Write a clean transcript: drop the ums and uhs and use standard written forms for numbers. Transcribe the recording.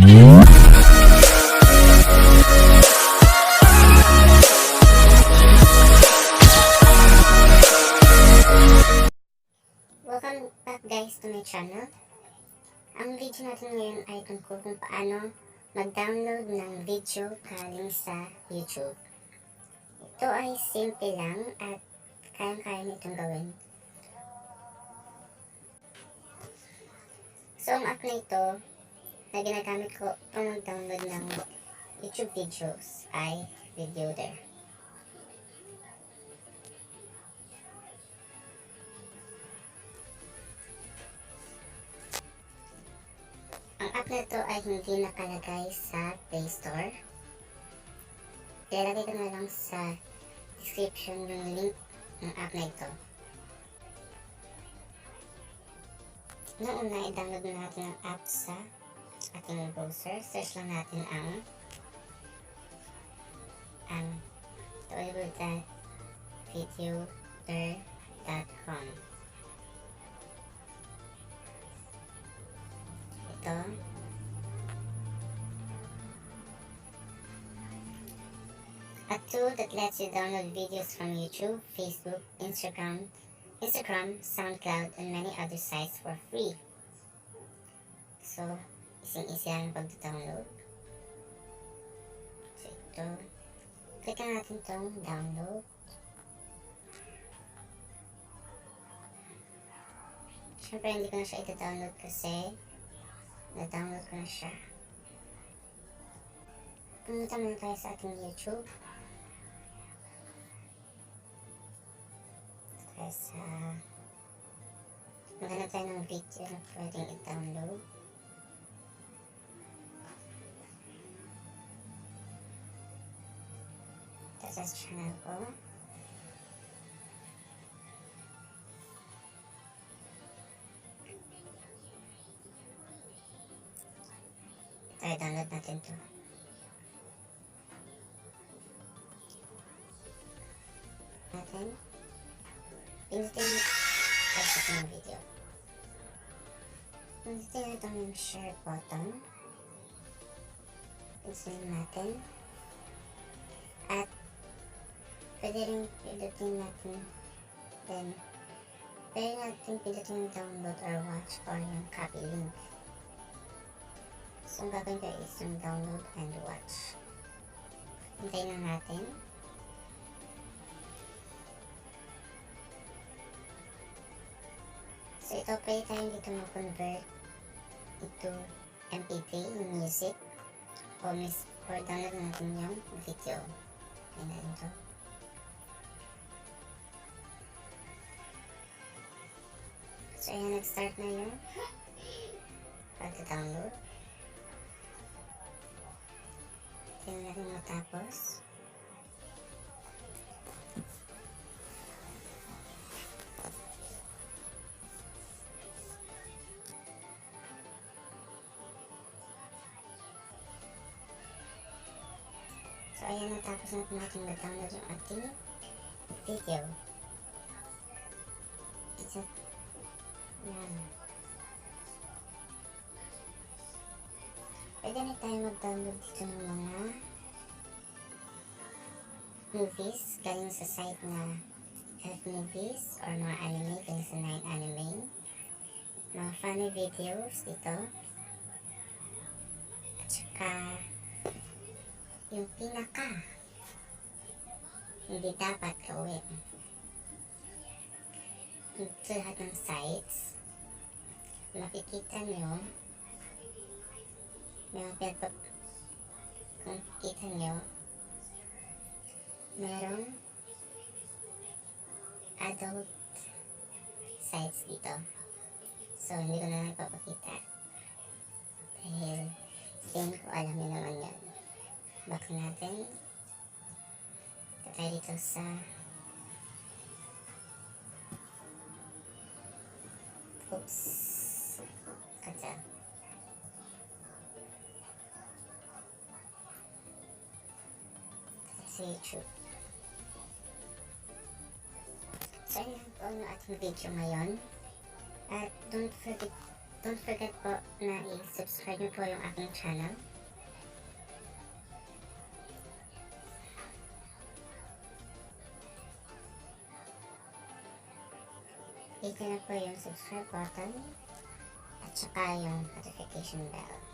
Welcome back guys to my channel. Ang video natin ngayon ay tungkol kung paano mag-download ng video galing sa YouTube. Ito ay simple lang at kayang-kaya nitong gawin. So ang app na ito na ginagamit ko para mag-download ng YouTube videos ay Videoder. Ang app na ito ay hindi nakalagay sa Play Store. Ilalagay ko na lang sa description yung link ng app na ito. Noona, i-download na natin ang app sa ating browser. Search lang natin ang www.videoder.com. Ito. A tool that lets you download videos from YouTube, Facebook, Instagram, SoundCloud, and many other sites for free. So, easy lang pag-download. So, ito. Click natin itong download. Siyempre, hindi ko na siya ita-download kasi na-download ko na siya. Pumunta muna tayo sa ating YouTube. Maghanap tayo ng video na pwedeng i-download. Ito sa channel ko. Ito, i-download natin ito. Pindutin yung video. Pindutin natin yung share button. Pindutin natin. At pwede rin pindutin natin. Then, pwede natin pindutin yung download or watch or yung copy link. So, ang gagawin ko is yung download and watch. Hintayin lang natin. So, ito pwede tayo dito mag-convert into MP3 yung music or download natin yung video. Ayan na ito. So, ayan, nag-start na yung pag-download. Tingnan natin matapos. So, ayan, natapos natin mag-download yung ating video. Ayan. Pwede na tayo mag-download dito ng mga movies galing sa site na F-Movies or mga anime galing sa 9anime. Mga funny videos dito. At saka yung pinaka hindi dapat gawin. Ito lahat ng sites. Makikita nyo kung kita nyo merong adult sites dito. So, hindi ko na ipapakita dahil tingin ko alam nyo naman yan. Back natin. Tatay dito sa kata sa YouTube. So, ayan po ang ating video ngayon. At don't forget don't forget po na i-subscribe niyo po yung aking channel. Hit niyo na po yung subscribe button at saka yung notification bell.